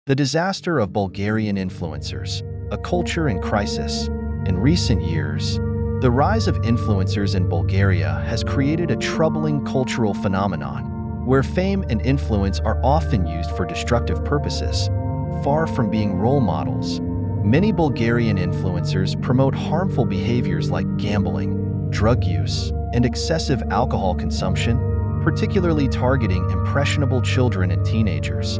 The disaster of Bulgarian influencers, a culture in crisis. In recent years, the rise of influencers in Bulgaria has created a troubling cultural phenomenon, where fame and influence are often used for destructive purposes. Far from being role models, many Bulgarian influencers promote harmful behaviors like gambling, drug use, and excessive alcohol consumption, particularly targeting impressionable children and teenagers.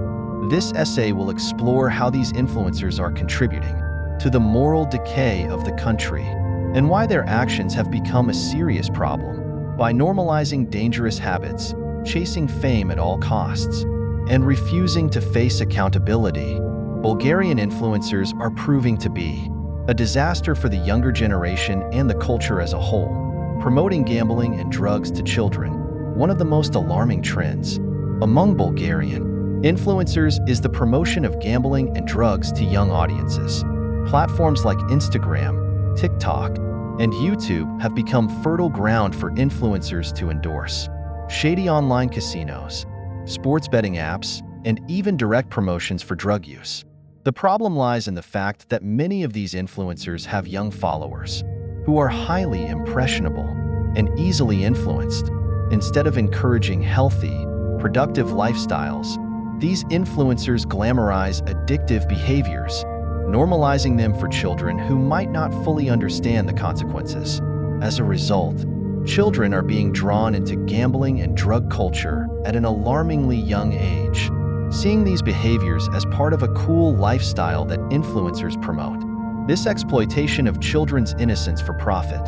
This essay will explore how these influencers are contributing to the moral decay of the country and why their actions have become a serious problem. By normalizing dangerous habits, chasing fame at all costs, and refusing to face accountability, Bulgarian influencers are proving to be a disaster for the younger generation and the culture as a whole. Promoting gambling and drugs to children, one of the most alarming trends among Bulgarian influencers is the promotion of gambling and drugs to young audiences. Platforms like Instagram, TikTok, and YouTube have become fertile ground for influencers to endorse shady online casinos, sports betting apps, and even direct promotions for drug use. The problem lies in the fact that many of these influencers have young followers who are highly impressionable and easily influenced. Instead of encouraging healthy, productive lifestyles, these influencers glamorize addictive behaviors, normalizing them for children who might not fully understand the consequences. As a result, children are being drawn into gambling and drug culture at an alarmingly young age, seeing these behaviors as part of a cool lifestyle that influencers promote. This exploitation of children's innocence for profit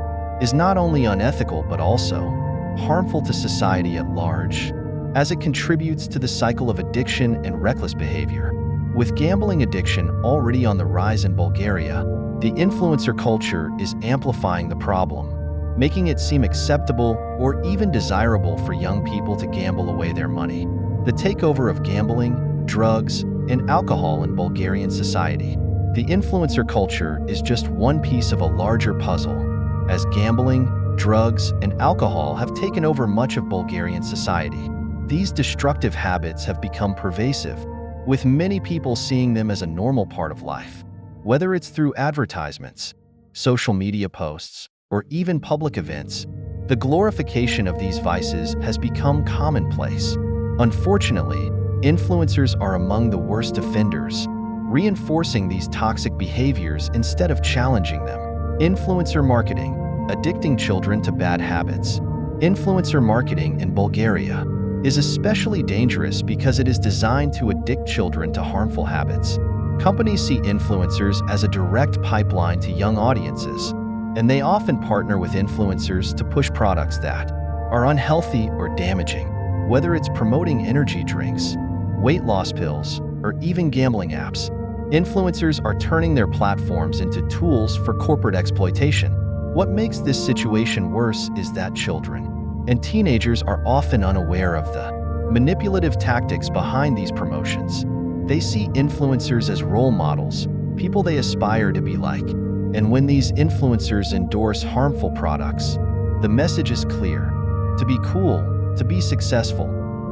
is not only unethical but also harmful to society at large, as it contributes to the cycle of addiction and reckless behavior. With gambling addiction already on the rise in Bulgaria, the influencer culture is amplifying the problem, making it seem acceptable or even desirable for young people to gamble away their money. The takeover of gambling, drugs, and alcohol in Bulgarian society. The influencer culture is just one piece of a larger puzzle, as gambling, drugs, and alcohol have taken over much of Bulgarian society. These destructive habits have become pervasive, with many people seeing them as a normal part of life. Whether it's through advertisements, social media posts, or even public events, the glorification of these vices has become commonplace. Unfortunately, influencers are among the worst offenders, reinforcing these toxic behaviors instead of challenging them. Influencer marketing, addicting children to bad habits. Influencer marketing in Bulgaria is especially dangerous because it is designed to addict children to harmful habits. Companies see influencers as a direct pipeline to young audiences, and they often partner with influencers to push products that are unhealthy or damaging. Whether it's promoting energy drinks, weight loss pills, or even gambling apps, influencers are turning their platforms into tools for corporate exploitation. What makes this situation worse is that children and teenagers are often unaware of the manipulative tactics behind these promotions. They see influencers as role models, people they aspire to be like. And when these influencers endorse harmful products, the message is clear. To be cool, to be successful,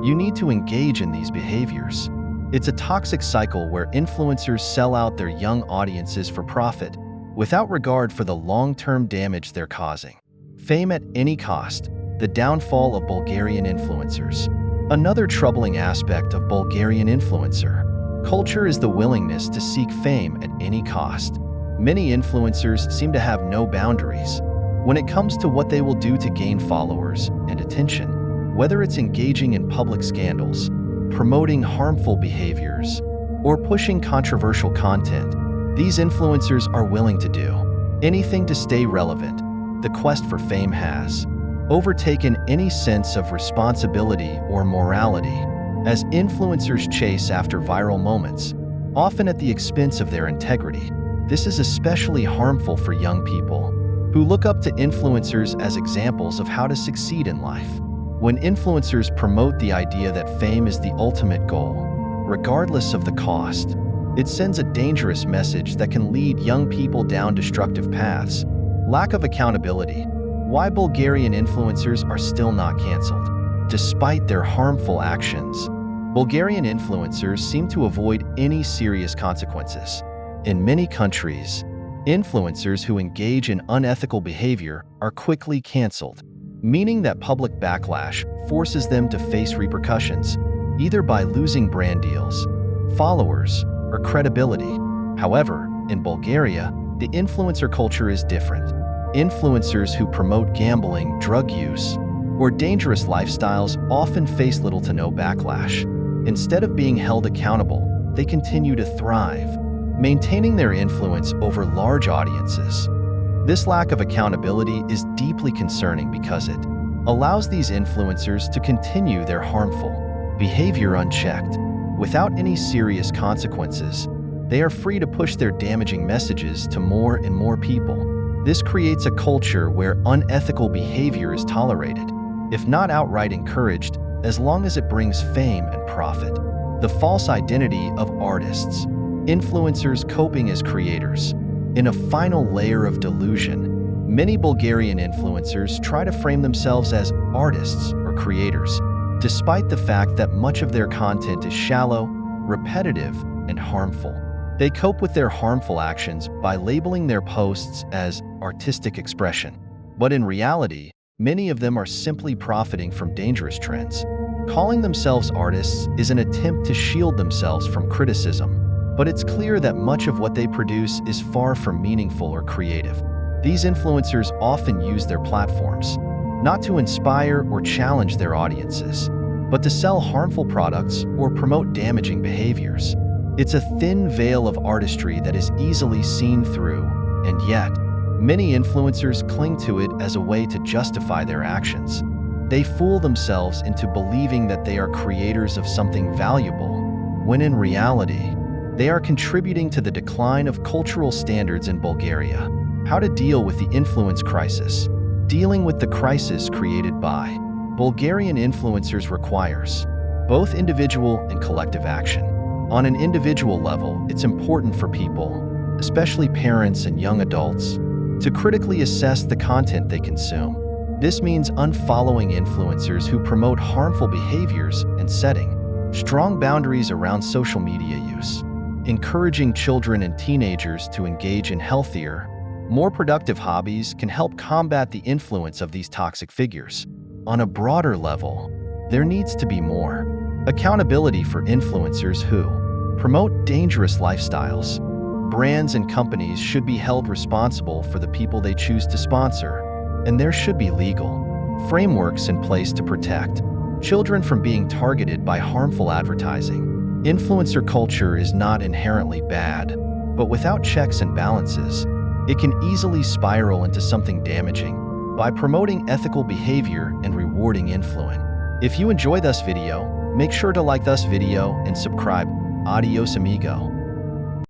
you need to engage in these behaviors. It's a toxic cycle where influencers sell out their young audiences for profit, without regard for the long-term damage they're causing. Fame at any cost, the downfall of Bulgarian influencers. Another troubling aspect of Bulgarian influencer culture is the willingness to seek fame at any cost. Many influencers seem to have no boundaries when it comes to what they will do to gain followers and attention. Whether it's engaging in public scandals, promoting harmful behaviors, or pushing controversial content, these influencers are willing to do anything to stay relevant. The quest for fame has overtaken any sense of responsibility or morality, as influencers chase after viral moments, often at the expense of their integrity. This is especially harmful for young people who look up to influencers as examples of how to succeed in life. When influencers promote the idea that fame is the ultimate goal, regardless of the cost, it sends a dangerous message that can lead young people down destructive paths. Lack of accountability. Why Bulgarian influencers are still not canceled. Despite their harmful actions, Bulgarian influencers seem to avoid any serious consequences. In many countries, influencers who engage in unethical behavior are quickly canceled, meaning that public backlash forces them to face repercussions, either by losing brand deals, followers, or credibility. However, in Bulgaria, the influencer culture is different. Influencers who promote gambling, drug use, or dangerous lifestyles often face little to no backlash. Instead of being held accountable, they continue to thrive, maintaining their influence over large audiences. This lack of accountability is deeply concerning because it allows these influencers to continue their harmful behavior unchecked. Without any serious consequences, they are free to push their damaging messages to more and more people. This creates a culture where unethical behavior is tolerated, if not outright encouraged, as long as it brings fame and profit. The false identity of artists. Influencers coping as creators. In a final layer of delusion, many Bulgarian influencers try to frame themselves as artists or creators, despite the fact that much of their content is shallow, repetitive, and harmful. They cope with their harmful actions by labeling their posts as artistic expression. But in reality, many of them are simply profiting from dangerous trends. Calling themselves artists is an attempt to shield themselves from criticism, but it's clear that much of what they produce is far from meaningful or creative. These influencers often use their platforms not to inspire or challenge their audiences, but to sell harmful products or promote damaging behaviors. It's a thin veil of artistry that is easily seen through, and yet, many influencers cling to it as a way to justify their actions. They fool themselves into believing that they are creators of something valuable, when in reality, they are contributing to the decline of cultural standards in Bulgaria. How to deal with the influence crisis. Dealing with the crisis created by Bulgarian influencers requires both individual and collective action. On an individual level, it's important for people, especially parents and young adults, to critically assess the content they consume. This means unfollowing influencers who promote harmful behaviors and setting strong boundaries around social media use. Encouraging children and teenagers to engage in healthier, more productive hobbies can help combat the influence of these toxic figures. On a broader level, there needs to be more accountability for influencers who promote dangerous lifestyles. Brands and companies should be held responsible for the people they choose to sponsor, and there should be legal frameworks in place to protect children from being targeted by harmful advertising. Influencer culture is not inherently bad, but without checks and balances, it can easily spiral into something damaging by promoting ethical behavior and rewarding influence. If you enjoy this video, make sure to like this video and subscribe. Adios amigo.